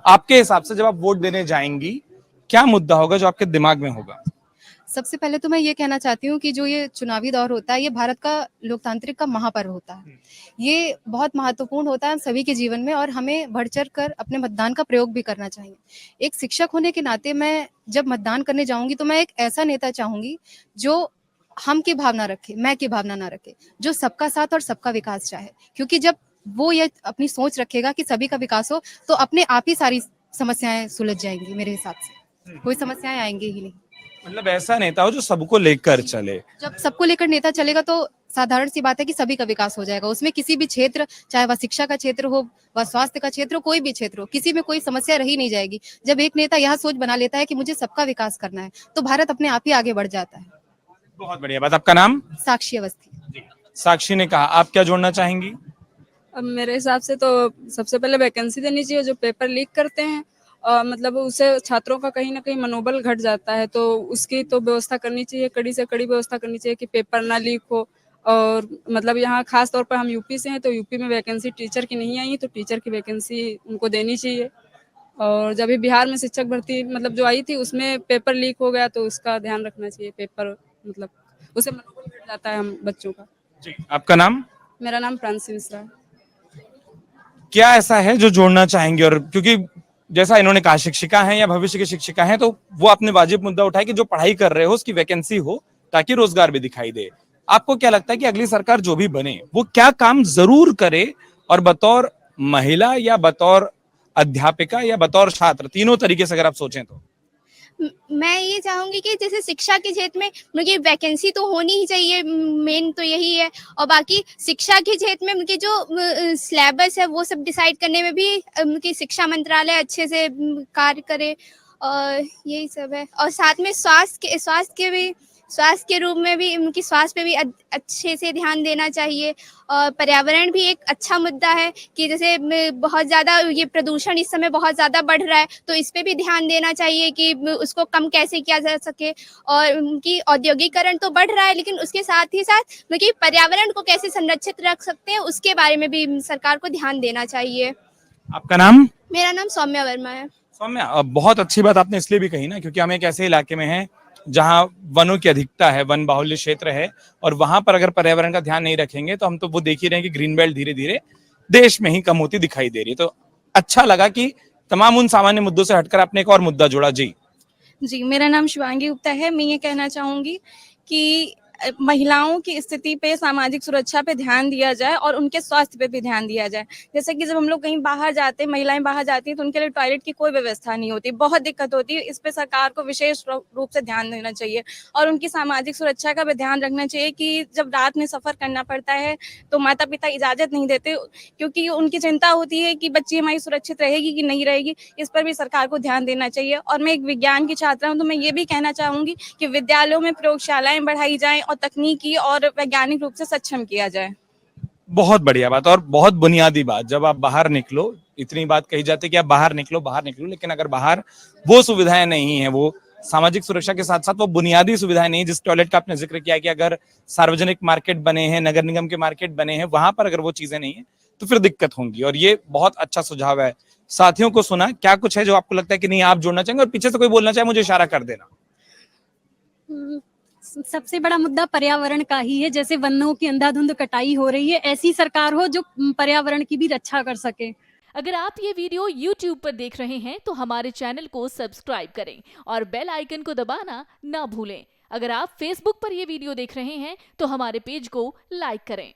आपके हिसाब से जब आप वोट देने जाएंगी, क्या मुद्दा होगा जो आपके दिमाग में होगा? सबसे पहले तो मैं ये कहना चाहती हूँ कि जो ये चुनावी दौर होता है, ये भारत का लोकतांत्रिक का महापर्व होता है। ये बहुत महत्वपूर्ण होता है सभी के जीवन में और हमें बढ़-चढ़ कर अपने मतदान का प्रयोग भी करना चाहिए। एक शिक्षक होने के नाते मैं जब मतदान करने जाऊँगी तो मैं एक ऐसा नेता चाहूँगी जो हम की भावना रखे, मैं की भावना ना रखे, जो सबका साथ और सबका विकास चाहे। क्योंकि जब वो ये अपनी सोच रखेगा कि सभी का विकास हो, तो अपने आप ही सारी समस्याएँ सुलझ जाएँगी मेरे हिसाब से। कोई समस्याएँ आएँगी ही नहीं। मतलब ऐसा नेता हो जो सबको लेकर चले। जब सबको लेकर नेता चलेगा तो साधारण सी बात है कि सभी का विकास हो जाएगा। उसमें किसी भी क्षेत्र, चाहे वह शिक्षा का क्षेत्र हो, वह स्वास्थ्य का क्षेत्र हो, कोई भी क्षेत्र हो, किसी में कोई समस्या रही नहीं जाएगी। जब एक नेता यह सोच बना लेता है कि मुझे सबका विकास करना है, तो भारत अपने आप ही आगे बढ़ जाता है। बहुत बढ़िया बात। आपका नाम? साक्षी अवस्थी। साक्षी ने कहा, आप क्या जोड़ना चाहेंगी? अब मेरे हिसाब से तो सबसे पहले वैकेंसी देनी चाहिए। जो पेपर लीक करते हैं मतलब उससे छात्रों का कहीं ना कहीं मनोबल घट जाता है, तो उसकी तो व्यवस्था करनी चाहिए, कड़ी से कड़ी व्यवस्था करनी चाहिए कि पेपर ना लीक हो। और मतलब यहाँ खास तौर पर हम यूपी से हैं, तो यूपी में वैकेंसी टीचर की नहीं आई, तो टीचर की वैकेंसी उनको देनी चाहिए। और जब भी बिहार में शिक्षक भर्ती मतलब जो आई थी उसमें पेपर लीक हो गया, तो उसका ध्यान रखना चाहिए। पेपर मतलब उससे मनोबल घट जाता है हम बच्चों का। जी, आपका नाम? मेरा नाम प्रांसी मिश्रा है। क्या ऐसा है जो जोड़ना चाहेंगे? और क्योंकि जैसा इन्होंने कहा शिक्षिका हैं या भविष्य की शिक्षिका हैं, तो वो अपने वाजिब मुद्दा उठाए कि जो पढ़ाई कर रहे हो उसकी वैकेंसी हो ताकि रोजगार भी दिखाई दे। आपको क्या लगता है कि अगली सरकार जो भी बने वो क्या काम जरूर करे, और बतौर महिला या बतौर अध्यापिका या बतौर छात्र, तीनों तरीके से अगर आप सोचें तो? मैं ये चाहूँगी कि जैसे शिक्षा के क्षेत्र में उनकी वैकेंसी तो होनी ही चाहिए, मेन तो यही है। और बाकी शिक्षा के क्षेत्र में उनके जो सिलेबस है वो सब डिसाइड करने में भी उनकी शिक्षा मंत्रालय अच्छे से कार्य करे, और यही सब है। और साथ में स्वास्थ्य के रूप में भी उनकी स्वास्थ्य पे भी अच्छे से ध्यान देना चाहिए। और पर्यावरण भी एक अच्छा मुद्दा है कि जैसे बहुत ज़्यादा ये प्रदूषण इस समय बहुत ज़्यादा बढ़ रहा है, तो इस पे भी ध्यान देना चाहिए कि उसको कम कैसे किया जा सके। और उनकी औद्योगिकरण तो बढ़ रहा है, लेकिन उसके साथ ही साथ उनकी पर्यावरण को कैसे संरक्षित रख सकते हैं, उसके बारे में भी सरकार को ध्यान देना चाहिए। आपका नाम? मेरा नाम सौम्या वर्मा है। सौम्या, बहुत अच्छी बात आपने इसलिए भी कही ना, क्योंकि हम एक ऐसे इलाके में हैं जहां वनों की अधिकता है, वन बाहुल्य क्षेत्र है, और वहां पर अगर पर्यावरण का ध्यान नहीं रखेंगे तो हम तो वो देख ही रहे हैं कि ग्रीन बेल्ट धीरे धीरे देश में ही कम होती दिखाई दे रही है। तो अच्छा लगा कि तमाम उन सामान्य मुद्दों से हटकर आपने एक और मुद्दा जोड़ा। जी, जी, मेरा नाम शिवांगी गुप्ता है। मैं ये कहना चाहूँगी कि महिलाओं की स्थिति पे, सामाजिक सुरक्षा पे ध्यान दिया जाए और उनके स्वास्थ्य पे भी ध्यान दिया जाए। जैसे कि जब हम लोग कहीं बाहर जाते हैं, महिलाएँ बाहर जाती हैं, तो उनके लिए टॉयलेट की कोई व्यवस्था नहीं होती, बहुत दिक्कत होती है। इस पे सरकार को विशेष रूप से ध्यान देना चाहिए और उनकी सामाजिक सुरक्षा का भी ध्यान रखना चाहिए कि जब रात में सफ़र करना पड़ता है, तो माता-पिता इजाज़त नहीं देते, क्योंकि उनकी चिंता होती है कि बच्ची हमारी सुरक्षित रहेगी कि नहीं रहेगी। इस पर भी सरकार को ध्यान देना चाहिए। और मैं एक विज्ञान की छात्रा हूँ, तो मैं ये भी कहना चाहूँगी कि विद्यालयों में प्रयोगशालाएँ बढ़ाई जाएँ और तकनीकी और वैज्ञानिक रूप से सक्षम किया जाए। बहुत बढ़िया बात और बहुत बुनियादी बात। जब आप बाहर निकलो, इतनी बात कही जाती है कि आप बाहर निकलो, लेकिन अगर बाहर वो सुविधाएं नहीं है, वो सामाजिक सुरक्षा के साथ साथ वो बुनियादी सुविधाएं नहीं है, जिस टॉयलेट का आपने जिक्र किया कि अगर सार्वजनिक मार्केट बने हैं, नगर निगम के मार्केट बने हैं, वहां पर अगर वो चीजें नहीं है तो फिर दिक्कत होंगी। और ये बहुत अच्छा सुझाव है। साथियों को सुना, क्या कुछ है जो आपको लगता है कि नहीं आप जोड़ना चाहेंगे? और पीछे से कोई बोलना चाहे मुझे इशारा कर देना। सबसे बड़ा मुद्दा पर्यावरण का ही है। जैसे वनों की अंधाधुंध कटाई हो रही है, ऐसी सरकार हो जो पर्यावरण की भी रक्षा कर सके। अगर आप ये वीडियो YouTube पर देख रहे हैं तो हमारे चैनल को सब्सक्राइब करें और बेल आइकन को दबाना ना भूलें। अगर आप Facebook पर ये वीडियो देख रहे हैं तो हमारे पेज को लाइक करें।